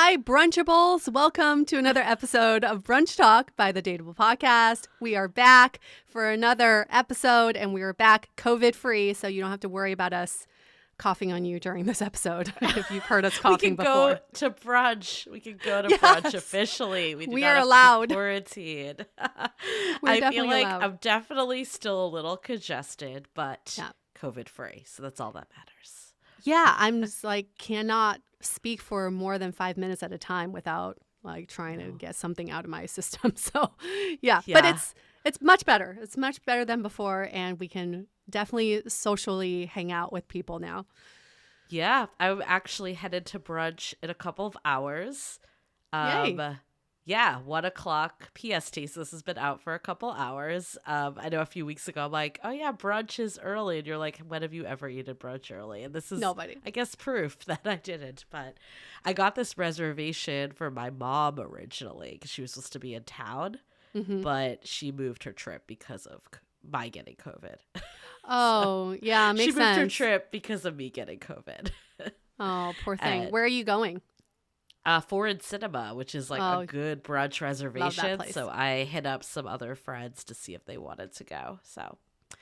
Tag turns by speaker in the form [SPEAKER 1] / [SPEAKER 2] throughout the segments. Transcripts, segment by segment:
[SPEAKER 1] Hi, Brunchables. Welcome to another episode of Brunch Talk by the DATEABLE podcast. We are back for another episode, and we are back COVID-free, so you don't have to worry about us coughing on you during this episode if you've heard us coughing before.
[SPEAKER 2] We can go to brunch. We can go to brunch officially.
[SPEAKER 1] We are allowed.
[SPEAKER 2] Quarantined.
[SPEAKER 1] We're
[SPEAKER 2] I feel
[SPEAKER 1] definitely
[SPEAKER 2] like
[SPEAKER 1] allowed.
[SPEAKER 2] I'm definitely still a little congested, but COVID-free, so that's all that matters.
[SPEAKER 1] Yeah, I'm just like cannot speak for more than 5 minutes at a time without like trying to get something out of my system. So, yeah. But it's much better. It's much better than before, and we can definitely socially hang out with people now.
[SPEAKER 2] Yeah, I'm actually headed to brunch in a couple of hours.
[SPEAKER 1] Yay.
[SPEAKER 2] Yeah, 1 o'clock PST. So this has been out for a couple hours. I know a few weeks ago, I'm like, oh yeah, brunch is early. And you're like, when have you ever eaten brunch early? And this is,
[SPEAKER 1] Nobody.
[SPEAKER 2] I guess, proof that I didn't. But I got this reservation for my mom originally because she was supposed to be in town.
[SPEAKER 1] Mm-hmm.
[SPEAKER 2] But she moved her trip because of my getting COVID.
[SPEAKER 1] Oh, yeah, makes sense.
[SPEAKER 2] She moved her trip because of me getting COVID.
[SPEAKER 1] Oh, poor thing. Where are you going?
[SPEAKER 2] Foreign Cinema, which is like a good brunch reservation. So I hit up some other friends to see if they wanted to go. So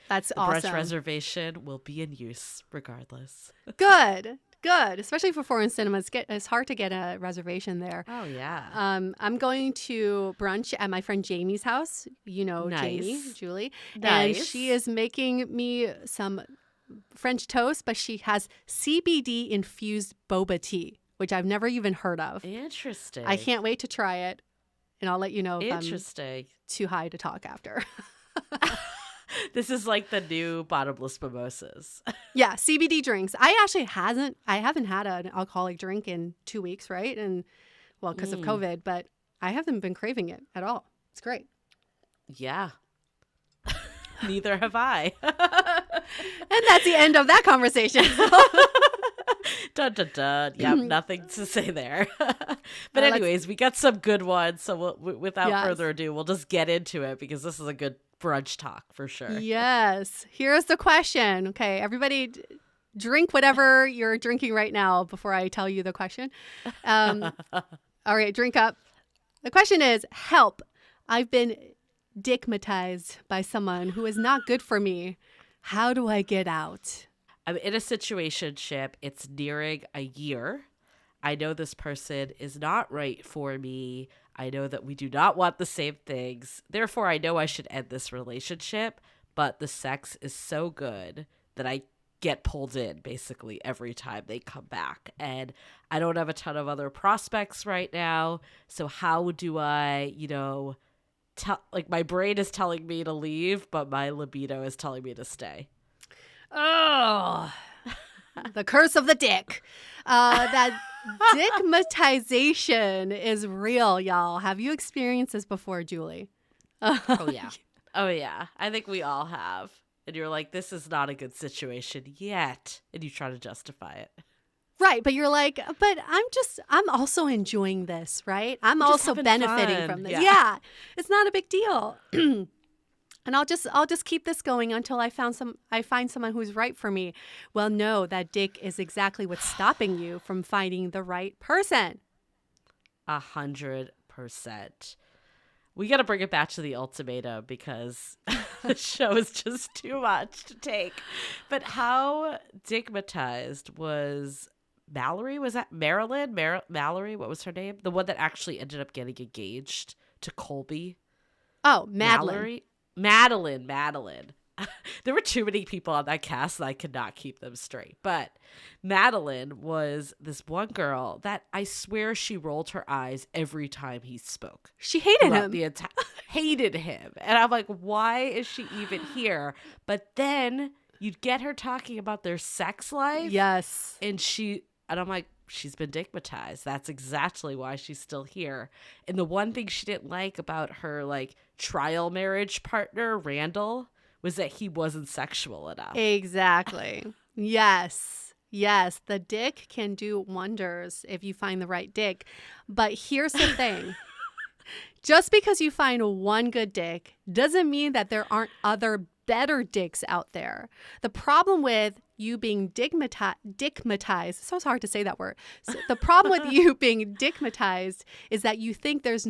[SPEAKER 1] that's
[SPEAKER 2] the
[SPEAKER 1] awesome.
[SPEAKER 2] Brunch reservation will be in use regardless.
[SPEAKER 1] Good. Especially for Foreign Cinema. It's hard to get a reservation there.
[SPEAKER 2] Oh, yeah.
[SPEAKER 1] I'm going to brunch at my friend Jamie's house. You know, Jamie, Julie.
[SPEAKER 2] Nice.
[SPEAKER 1] And she is making me some French toast, but she has CBD infused boba tea, which I've never even heard of.
[SPEAKER 2] Interesting.
[SPEAKER 1] I can't wait to try it, and I'll let you know if
[SPEAKER 2] I'm
[SPEAKER 1] too high to talk after.
[SPEAKER 2] This is like the new bottomless mimosas.
[SPEAKER 1] Yeah, CBD drinks. I haven't had an alcoholic drink in 2 weeks, right? And well, because of COVID, but I haven't been craving it at all. It's great.
[SPEAKER 2] Yeah. Neither have I.
[SPEAKER 1] And that's the end of that conversation.
[SPEAKER 2] Dun, dun, dun. Yep, nothing to say there. But anyways, we got some good ones. So without further ado, we'll just get into it because this is a good brunch talk for sure.
[SPEAKER 1] Yes. Here's the question. Okay, everybody drink whatever you're drinking right now before I tell you the question. All right, drink up. The question is, help. I've been dickmatized by someone who is not good for me. How do I get out?
[SPEAKER 2] I'm in a situationship. It's nearing a year. I know this person is not right for me. I know that we do not want the same things. Therefore, I know I should end this relationship. But the sex is so good that I get pulled in basically every time they come back. And I don't have a ton of other prospects right now. So how do I, my brain is telling me to leave, but my libido is telling me to stay.
[SPEAKER 1] Oh, the curse of the dick. That dickmatization is real, y'all. Have you experienced this before, Julie?
[SPEAKER 2] Oh, yeah. Oh, yeah. I think we all have. And you're like, this is not a good situation yet. And you try to justify it.
[SPEAKER 1] Right. But you're like, but I'm also enjoying this, right? I'm also benefiting from this. Yeah. It's not a big deal. And I'll just keep this going until I find someone who's right for me. Well, no, that dick is exactly what's stopping you from finding the right person.
[SPEAKER 2] 100%. We got to bring it back to the ultimatum because the show is just too much to take. But how dickmatized was Mallory? Was that Marilyn? Mallory? What was her name? The one that actually ended up getting engaged to Colby?
[SPEAKER 1] Oh, Madeline.
[SPEAKER 2] Madeline. There were too many people on that cast that I could not keep them straight. But Madeline was this one girl that I swear she rolled her eyes every time he spoke.
[SPEAKER 1] She hated him.
[SPEAKER 2] Hated him. And I'm like, why is she even here? But then you'd get her talking about their sex life.
[SPEAKER 1] Yes.
[SPEAKER 2] And I'm like, she's been dickmatized. That's exactly why she's still here. And the one thing she didn't like about her trial marriage partner, Randall, was that he wasn't sexual enough.
[SPEAKER 1] Exactly. Yes. The dick can do wonders if you find the right dick. But here's the thing. Just because you find one good dick doesn't mean that there aren't other better dicks out there. The problem with you being dickmatized, so hard to say that word. So the problem with you being dickmatized is that you think there's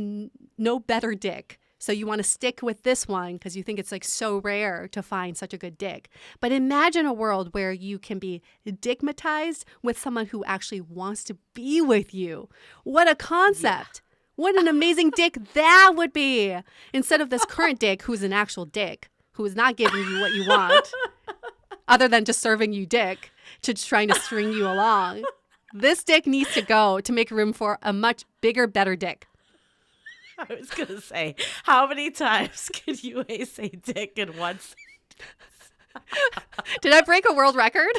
[SPEAKER 1] no better dick. So you want to stick with this one because you think it's like so rare to find such a good dick. But imagine a world where you can be dickmatized with someone who actually wants to be with you. What a concept. Yeah. What an amazing dick that would be. Instead of this current dick who's an actual dick, who is not giving you what you want, other than just serving you dick, to trying to string you along. This dick needs to go to make room for a much bigger, better dick.
[SPEAKER 2] I was going to say, how many times can you say dick in one sentence?
[SPEAKER 1] Did I break a world record?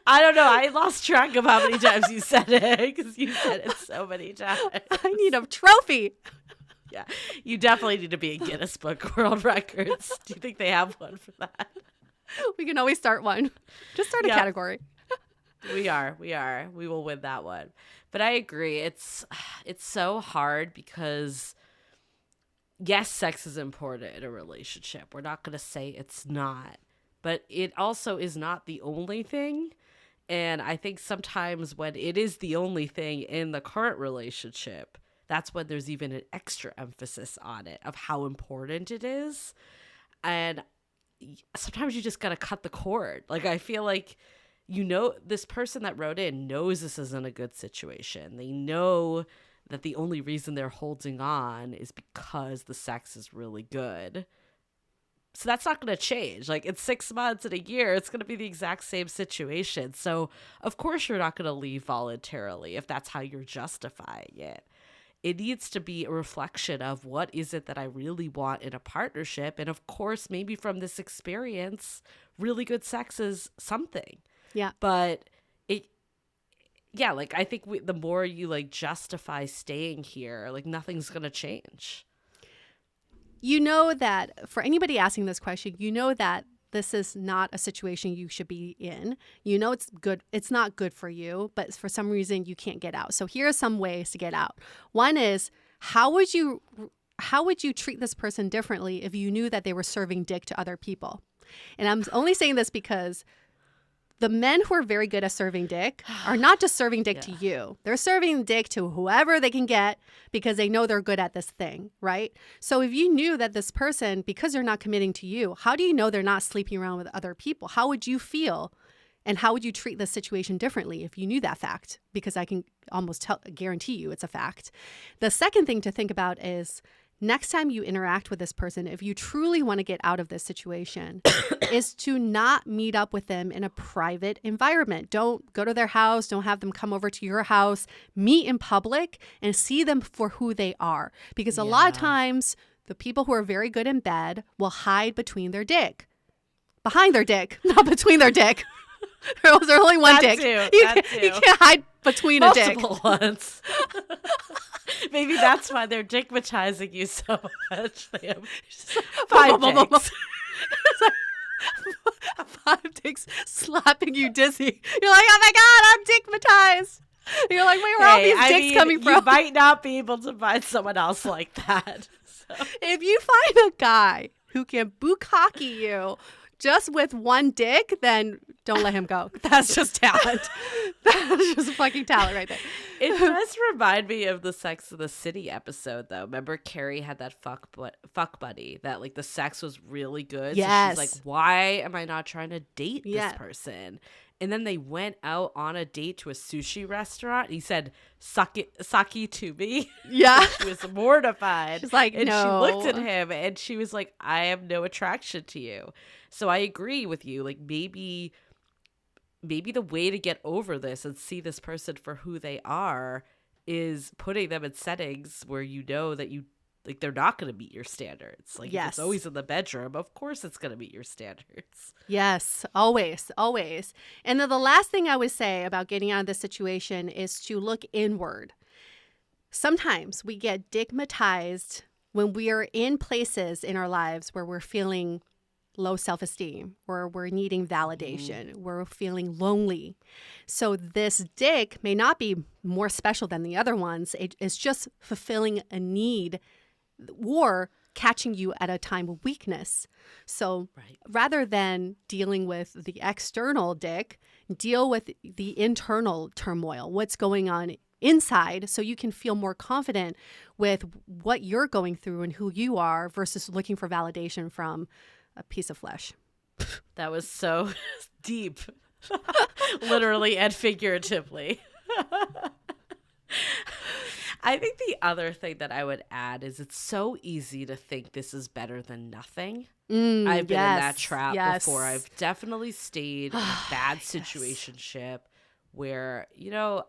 [SPEAKER 2] I don't know. I lost track of how many times you said it because you said it so many times.
[SPEAKER 1] I need a trophy.
[SPEAKER 2] Yeah, you definitely need to be in Guinness Book World Records. Do you think they have one for that?
[SPEAKER 1] We can always start one. Just start a category.
[SPEAKER 2] We are. We will win that one. But I agree. It's so hard because, yes, sex is important in a relationship. We're not going to say it's not. But it also is not the only thing. And I think sometimes when it is the only thing in the current relationship, that's when there's even an extra emphasis on it of how important it is. And sometimes you just got to cut the cord. Like, I feel like, this person that wrote in knows this isn't a good situation. They know that the only reason they're holding on is because the sex is really good. So that's not going to change. Like, in 6 months, in a year, it's going to be the exact same situation. So, of course, you're not going to leave voluntarily if that's how you're justifying it. It needs to be a reflection of what is it that I really want in a partnership. And, of course, maybe from this experience, really good sex is something.
[SPEAKER 1] Yeah.
[SPEAKER 2] But I think the more you like justify staying here, like nothing's going to change.
[SPEAKER 1] You know that for anybody asking this question, you know that this is not a situation you should be in. You know it's good. It's not good for you, but for some reason you can't get out. So here are some ways to get out. One is, how would you treat this person differently if you knew that they were serving dick to other people? And I'm only saying this because the men who are very good at serving dick are not just serving dick to you. They're serving dick to whoever they can get because they know they're good at this thing, right? So if you knew that this person, because they're not committing to you, how do you know they're not sleeping around with other people? How would you feel? And how would you treat this situation differently if you knew that fact? Because I can almost guarantee you it's a fact. The second thing to think about is, next time you interact with this person, if you truly want to get out of this situation, is to not meet up with them in a private environment. Don't go to their house. Don't have them come over to your house. Meet in public and see them for who they are. Because a lot of times, the people who are very good in bed will hide behind their dick, not between their dick. There's only one dick. You can't hide between
[SPEAKER 2] multiple
[SPEAKER 1] a dick.
[SPEAKER 2] Ones. Maybe that's why they're dickmatizing you so much. They have 5 dicks.
[SPEAKER 1] Five dicks slapping you dizzy. You're like, oh my God, I'm dickmatized. You're like, wait, where are all these dicks coming from?
[SPEAKER 2] You might not be able to find someone else like that. So.
[SPEAKER 1] If you find a guy who can bukkake you just with one dick, then don't let him go. That's just talent. That's just fucking talent right there.
[SPEAKER 2] It does remind me of the Sex of the City episode, though. Remember Carrie had that fuck buddy that, like, the sex was really good.
[SPEAKER 1] Yes.
[SPEAKER 2] So she's like, why am I not trying to date this person? And then they went out on a date to a sushi restaurant. He said, sake to me.
[SPEAKER 1] Yeah.
[SPEAKER 2] She was mortified.
[SPEAKER 1] She's like,
[SPEAKER 2] and
[SPEAKER 1] no.
[SPEAKER 2] she looked at him and she was like, I have no attraction to you. So I agree with you. Like, maybe the way to get over this and see this person for who they are is putting them in settings where you know that they're not going to meet your standards. Like, if it's always in the bedroom, of course it's going to meet your standards.
[SPEAKER 1] Yes, always, always. And then the last thing I would say about getting out of this situation is to look inward. Sometimes we get dickmatized when we are in places in our lives where we're feeling low self-esteem, where we're needing validation, where we're feeling lonely. So this dick may not be more special than the other ones. It's just fulfilling a need or catching you at a time of weakness. So rather than dealing with the external dick, deal with the internal turmoil, what's going on inside, so you can feel more confident with what you're going through and who you are versus looking for validation from a piece of flesh.
[SPEAKER 2] That was so deep, literally and figuratively. I think the other thing that I would add is it's so easy to think this is better than nothing. I've been in that trap before. I've definitely stayed in a bad situationship where, you know,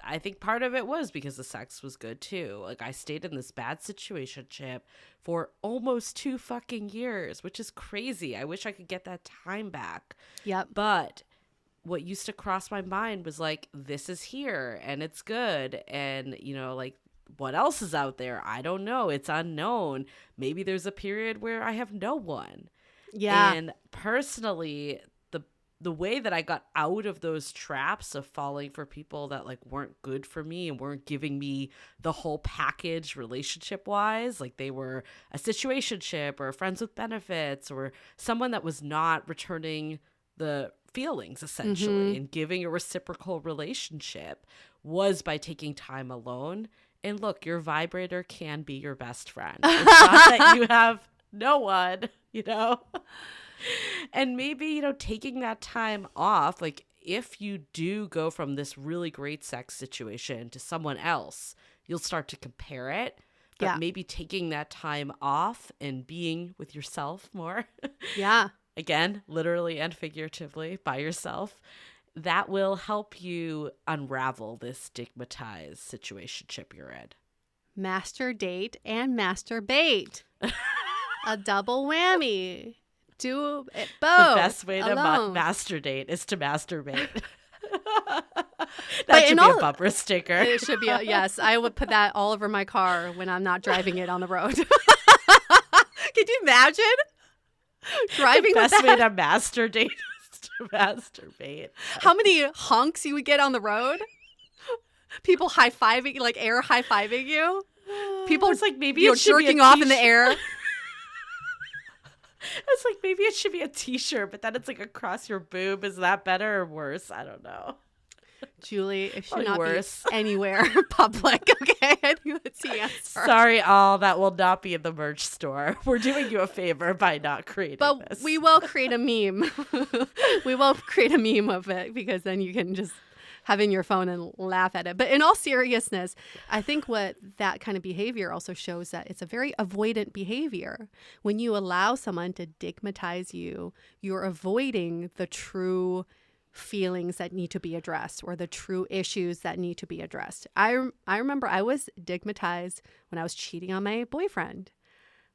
[SPEAKER 2] I think part of it was because the sex was good too. Like, I stayed in this bad situationship for almost 2 fucking years, which is crazy. I wish I could get that time back.
[SPEAKER 1] Yep.
[SPEAKER 2] But what used to cross my mind was like, this is here and it's good. And, you know, like, what else is out there? I don't know. It's unknown. Maybe there's a period where I have no one.
[SPEAKER 1] Yeah.
[SPEAKER 2] And personally, the way that I got out of those traps of falling for people that like weren't good for me and weren't giving me the whole package relationship wise, like they were a situationship or friends with benefits or someone that was not returning the feelings essentially and giving a reciprocal relationship, was by taking time alone. And look, your vibrator can be your best friend. It's not that you have no one, you know? And maybe, you know, taking that time off, like if you do go from this really great sex situation to someone else, you'll start to compare it. But maybe taking that time off and being with yourself more.
[SPEAKER 1] Yeah.
[SPEAKER 2] Again, literally and figuratively by yourself. That will help you unravel this stigmatized situationship you're in.
[SPEAKER 1] Master date and masturbate. A double whammy. Do it both.
[SPEAKER 2] The best way to master date is to masturbate. That should be a bumper sticker.
[SPEAKER 1] It should be yes. I would put that all over my car when I'm not driving it on the road. Can you imagine driving
[SPEAKER 2] the
[SPEAKER 1] with
[SPEAKER 2] best
[SPEAKER 1] that?
[SPEAKER 2] way to master date is to masturbate.
[SPEAKER 1] How many honks you would get on the road? People high-fiving, like air high-fiving you. People
[SPEAKER 2] it's like maybe
[SPEAKER 1] you're jerking off in the air.
[SPEAKER 2] It's like maybe it should be a t-shirt, but then it's like across your boob. Is that better or worse? I don't know.
[SPEAKER 1] Julie, it should
[SPEAKER 2] Probably
[SPEAKER 1] not
[SPEAKER 2] worse.
[SPEAKER 1] be anywhere public. Okay, I think that's the answer.
[SPEAKER 2] Sorry, all that will not be in the merch store. We're doing you a favor by not creating
[SPEAKER 1] but
[SPEAKER 2] this.
[SPEAKER 1] We will create a meme. We will create a meme of it because then you can just have it in your phone and laugh at it. But in all seriousness, I think what that kind of behavior also shows that it's a very avoidant behavior. When you allow someone to dickmatize you, you're avoiding the true feelings that need to be addressed or the true issues that need to be addressed. I remember I was dickmatized when I was cheating on my boyfriend.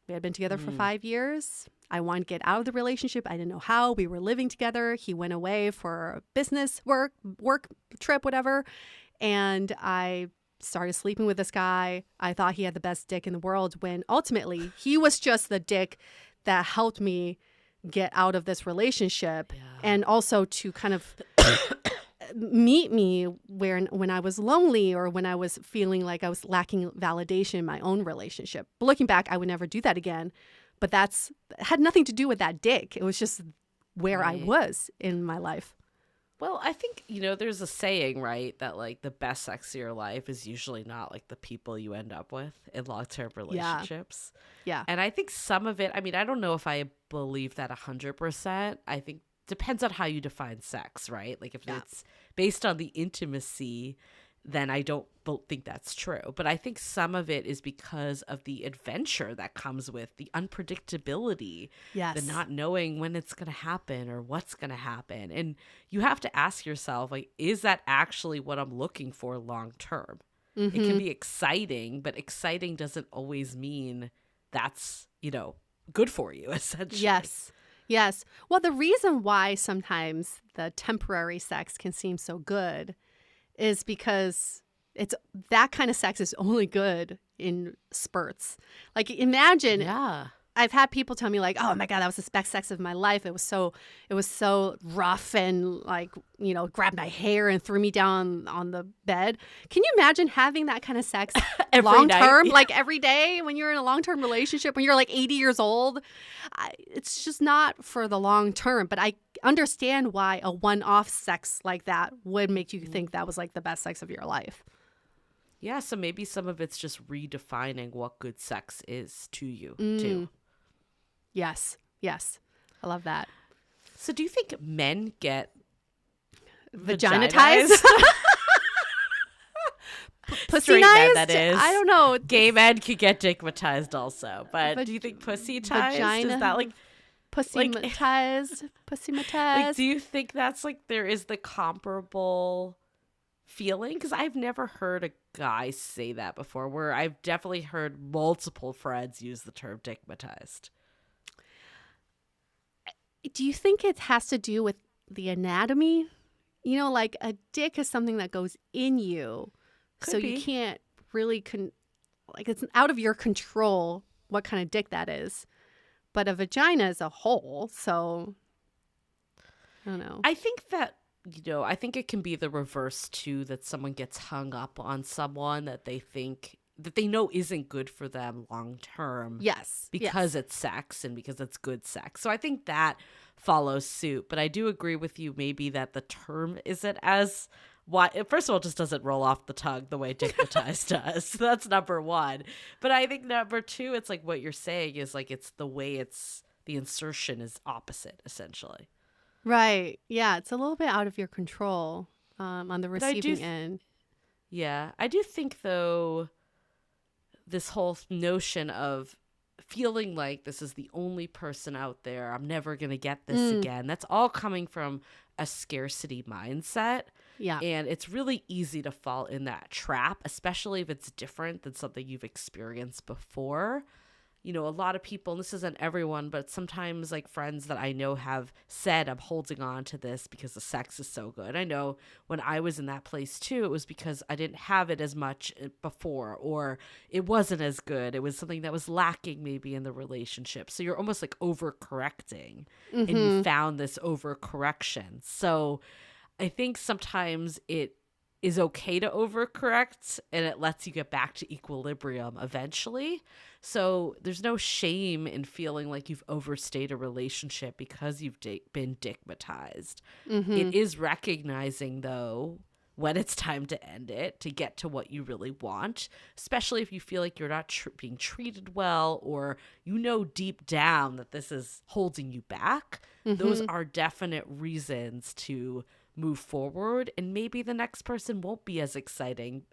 [SPEAKER 1] We had been together for 5 years. I wanted to get out of the relationship. I didn't know how. We were living together. He went away for business work trip, whatever. And I started sleeping with this guy. I thought he had the best dick in the world when ultimately he was just the dick that helped me get out of this relationship and also to kind of meet me when I was lonely or when I was feeling like I was lacking validation in my own relationship. But looking back, I would never do that again. But that's had nothing to do with that dick. It was just where I was in my life.
[SPEAKER 2] Well, I think, you know, there's a saying, right, that like the best sex of your life is usually not like the people you end up with in long-term relationships.
[SPEAKER 1] Yeah.
[SPEAKER 2] And I think some of it, I mean, I don't know if I believe that 100%. I think depends on how you define sex, right? Like if it's based on the intimacy, then I don't think that's true. But I think some of it is because of the adventure that comes with the unpredictability, the not knowing when it's going to happen or what's going to happen. And you have to ask yourself, like, is that actually what I'm looking for long term? It can be exciting, but exciting doesn't always mean that's, you know, good for you, essentially.
[SPEAKER 1] Yes. Well, the reason why sometimes the temporary sex can seem so good is because it's that kind of sex is only good in spurts. Like imagine I've had people tell me like, oh my God, that was the best sex of my life. It was so rough and like, grabbed my hair and threw me down on the bed. Can you imagine having that kind of sex long term, like every day when you're in a long-term relationship, when you're like 80 years old? It's just not for the long term, but I understand why a one-off sex like that would make you think that was like the best sex of your life.
[SPEAKER 2] Yeah, so maybe some of it's just redefining what good sex is to you, too.
[SPEAKER 1] Yes. I love that.
[SPEAKER 2] So do you think men get
[SPEAKER 1] vaginitized? Pussy
[SPEAKER 2] men, that is.
[SPEAKER 1] I don't know.
[SPEAKER 2] Gay men could get dickmatized also, but do you think pussy-tized? Is that like...
[SPEAKER 1] Pussy-matized?
[SPEAKER 2] Like, do you think that's like there is the comparable feeling? Because I've never heard a guy say that before, where I've definitely heard multiple friends use the term dickmatized.
[SPEAKER 1] Do you think it has to do with the anatomy? Like a dick is something that goes in you. So you can't really, it's out of your control what kind of dick that is. But a vagina is a hole, so I don't know.
[SPEAKER 2] I think that, I think it can be the reverse too, that someone gets hung up on someone that they think, that they know isn't good for them long term.
[SPEAKER 1] Yes.
[SPEAKER 2] Because it's sex and because it's good sex. So I think that follows suit. But I do agree with you maybe that the term isn't as... First of all, it just doesn't roll off the tongue the way dickmatized does. That's number one. But I think number two, it's like what you're saying is like it's the way the insertion is opposite, essentially.
[SPEAKER 1] Right. Yeah, it's a little bit out of your control on the receiving end.
[SPEAKER 2] Yeah. I do think, though, this whole notion of feeling like this is the only person out there, I'm never going to get this again, that's all coming from a scarcity mindset.
[SPEAKER 1] Yeah.
[SPEAKER 2] And it's really easy to fall in that trap, especially if it's different than something you've experienced before. A lot of people, and this isn't everyone, but sometimes like friends that I know have said, I'm holding on to this because the sex is so good. I know when I was in that place too, it was because I didn't have it as much before, or it wasn't as good. It was something that was lacking maybe in the relationship. So you're almost like overcorrecting and you found this overcorrection. So I think sometimes it is okay to overcorrect and it lets you get back to equilibrium eventually. So there's no shame in feeling like you've overstayed a relationship because you've been dickmatized. It is recognizing, though, when it's time to end it, to get to what you really want, especially if you feel like you're not being treated well, or deep down that this is holding you back. Those are definite reasons to move forward, and maybe the next person won't be as exciting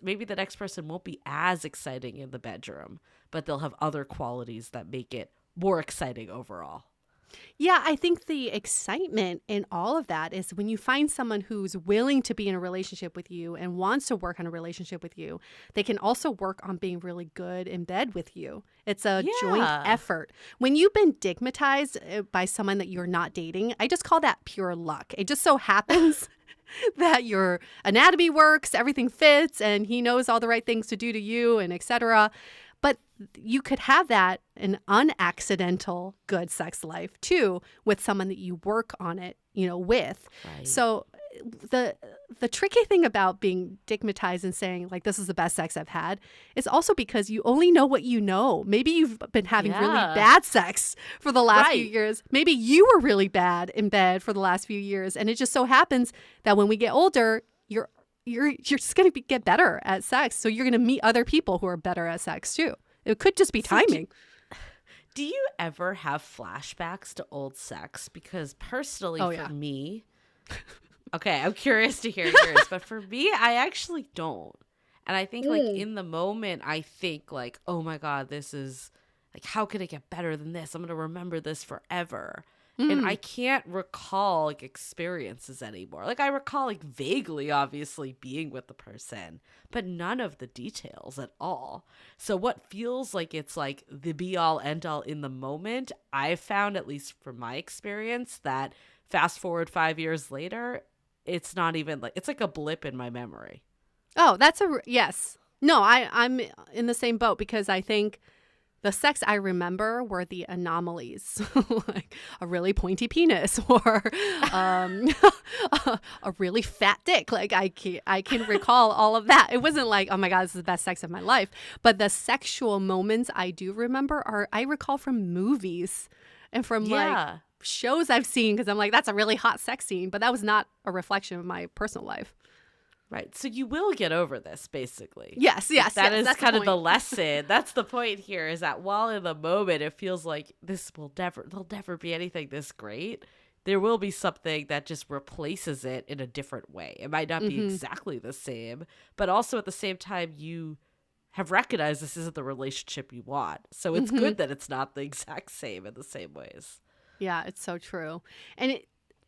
[SPEAKER 2] maybe the next person won't be as exciting in the bedroom, but they'll have other qualities that make it more exciting overall.
[SPEAKER 1] Yeah, I think the excitement in all of that is when you find someone who's willing to be in a relationship with you and wants to work on a relationship with you, they can also work on being really good in bed with you. It's a joint effort. When you've been dickmatized by someone that you're not dating, I just call that pure luck. It just so happens that your anatomy works, everything fits, and he knows all the right things to do to you, and etc. But you could have that an unaccidental good sex life too with someone that you work on it, with.
[SPEAKER 2] Right.
[SPEAKER 1] So the tricky thing about being dickmatized and saying like this is the best sex I've had is also because you only know what you know. Maybe you've been having really bad sex for the last few years. Maybe you were really bad in bed for the last few years, and it just so happens that when we get older, you're just going to get better at sex. So you're going to meet other people who are better at sex too. It could just be timing.
[SPEAKER 2] Do you ever have flashbacks to old sex? Because personally, for me, okay, I'm curious to hear yours, but for me, I actually don't. And I think like in the moment, I think like, oh my God, this is like, how can it get better than this? I'm going to remember this forever. And I can't recall like experiences anymore. Like I recall like vaguely, obviously, being with the person, but none of the details at all. So what feels like it's like the be all end all in the moment, I've found, at least from my experience, that fast forward 5 years later, it's not even like, it's like a blip in my memory.
[SPEAKER 1] Oh, that's yes. No, I'm in the same boat because I think The sex I remember were the anomalies, like a really pointy penis or a really fat dick. Like I can recall all of that. It wasn't like, oh my God, this is the best sex of my life. But the sexual moments I do remember I recall from movies and from like shows I've seen, because I'm like, that's a really hot sex scene. But that was not a reflection of my personal life.
[SPEAKER 2] Right. So you will get over this, basically.
[SPEAKER 1] Yes.
[SPEAKER 2] That is
[SPEAKER 1] that's
[SPEAKER 2] kind of the
[SPEAKER 1] point.
[SPEAKER 2] lesson. That's the point here, is that while in the moment it feels like there'll never be anything this great, there will be something that just replaces it in a different way. It might not be exactly the same, but also at the same time you have recognized this isn't the relationship you want. So it's good that it's not the exact same in the same ways.
[SPEAKER 1] Yeah, it's so true. And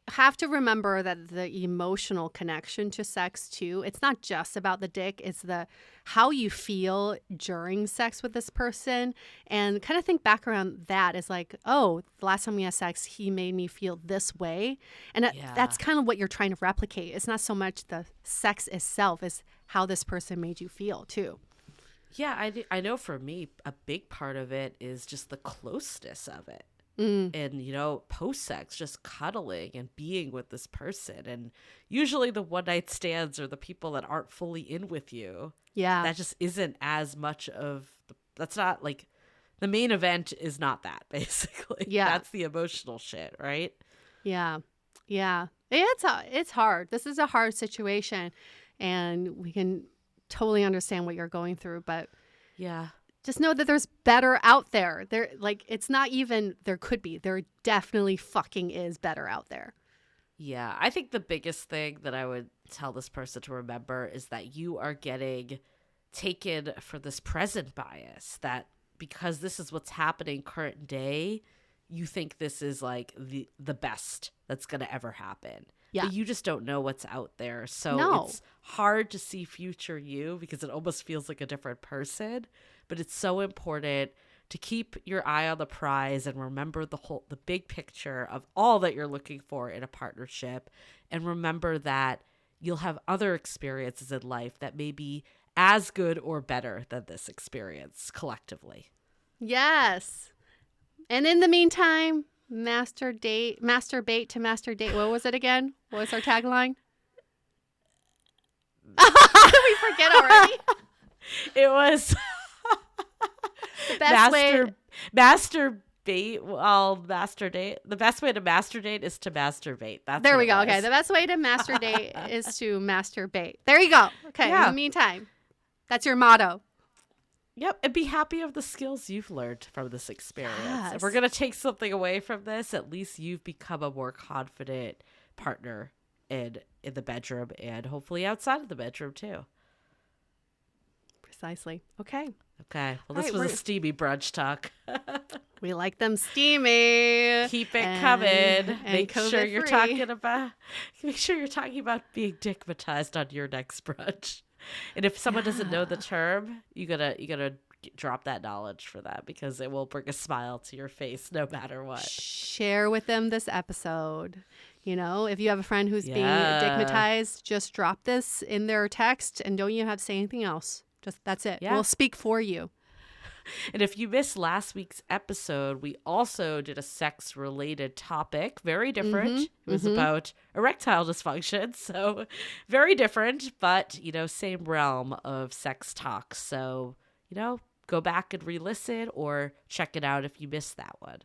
[SPEAKER 1] have to remember that the emotional connection to sex too, it's not just about the dick, it's the how you feel during sex with this person, and kind of think back around that is like, oh, the last time we had sex he made me feel this way, and that's kind of what you're trying to replicate. It's not so much the sex itself, it's how this person made you feel too.
[SPEAKER 2] Yeah, I know for me a big part of it is just the closeness of it. And, post-sex, just cuddling and being with this person. And usually the one-night stands are the people that aren't fully in with you.
[SPEAKER 1] Yeah.
[SPEAKER 2] That just isn't as much of that's not like the main event is not that, basically.
[SPEAKER 1] Yeah.
[SPEAKER 2] That's the emotional shit, right?
[SPEAKER 1] Yeah. It's hard. This is a hard situation, and we can totally understand what you're going through, but
[SPEAKER 2] yeah.
[SPEAKER 1] Just know that there's better out there. It's not even there could be. There definitely fucking is better out there.
[SPEAKER 2] Yeah, I think the biggest thing that I would tell this person to remember is that you are getting taken for this present bias, that because this is what's happening current day, you think this is like the best that's going to ever happen.
[SPEAKER 1] Yeah.
[SPEAKER 2] But you just don't know what's out there. So it's hard to see future you because it almost feels like a different person. But it's so important to keep your eye on the prize and remember the big picture of all that you're looking for in a partnership. And remember that you'll have other experiences in life that may be as good or better than this experience collectively.
[SPEAKER 1] Yes. And in the meantime, masturbate to master date. What was it again? What was our tagline? We forget already.
[SPEAKER 2] It was
[SPEAKER 1] the best way
[SPEAKER 2] masturbate. Well, masturbate. The best way to masturbate is to masturbate.
[SPEAKER 1] There we go. Okay, the best way to masturbate is to masturbate. There you go. Okay. Yeah. In the meantime, that's your motto.
[SPEAKER 2] Yep, and be happy of the skills you've learned from this experience.
[SPEAKER 1] Yes.
[SPEAKER 2] If we're going to take something away from this, at least you've become a more confident partner in the bedroom and hopefully outside of the bedroom too.
[SPEAKER 1] Precisely. Okay.
[SPEAKER 2] Well, this was a steamy brunch talk.
[SPEAKER 1] We like them steamy.
[SPEAKER 2] Keep it coming. Make sure you're talking about being dickmatized on your next brunch. And if someone doesn't know the term, you gotta drop that knowledge for that, because it will bring a smile to your face no matter what.
[SPEAKER 1] Share with them this episode. If you have a friend who's being dickmatized, just drop this in their text and don't even have to say anything else. Just that's it. Yeah. We'll speak for you.
[SPEAKER 2] And if you missed last week's episode, we also did a sex-related topic, very different. It was about erectile dysfunction, so very different, but, same realm of sex talk. So, go back and re-listen or check it out if you missed that one.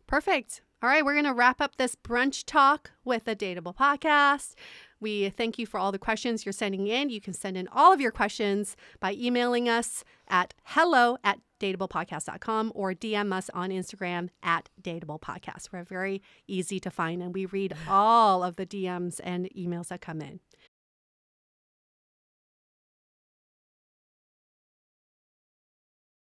[SPEAKER 1] Perfect. All right, we're going to wrap up this brunch talk with a Dateable podcast. We thank you for all the questions you're sending in. You can send in all of your questions by emailing us at hello@dateablepodcast.com or DM us on Instagram @dateablepodcast. We're very easy to find, and we read all of the DMs and emails that come in.